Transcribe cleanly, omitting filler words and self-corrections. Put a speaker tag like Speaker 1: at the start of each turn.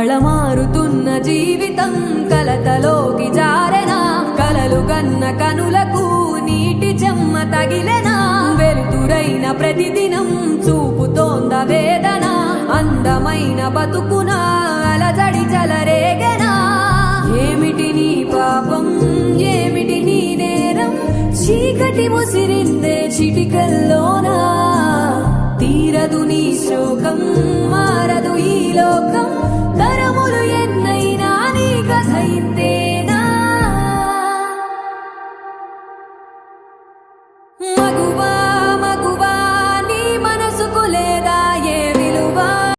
Speaker 1: కళమారుతున్న జీవితం కలతలోకి జారెనా, కలలు గన్న కనులకు నీటి చెమ్మ తగిలెనా, వెలుతురైన ప్రతిదినం చూపుతోంద వేదన, అందమైన బతుకున అలజడి చలరేగెనా. ఏమిటి నీ పాపం, ఏమిటి నీ నేరం, చీకటి ముసిరిందే చిటికల్లోనా, తీరదు నీ శోకం.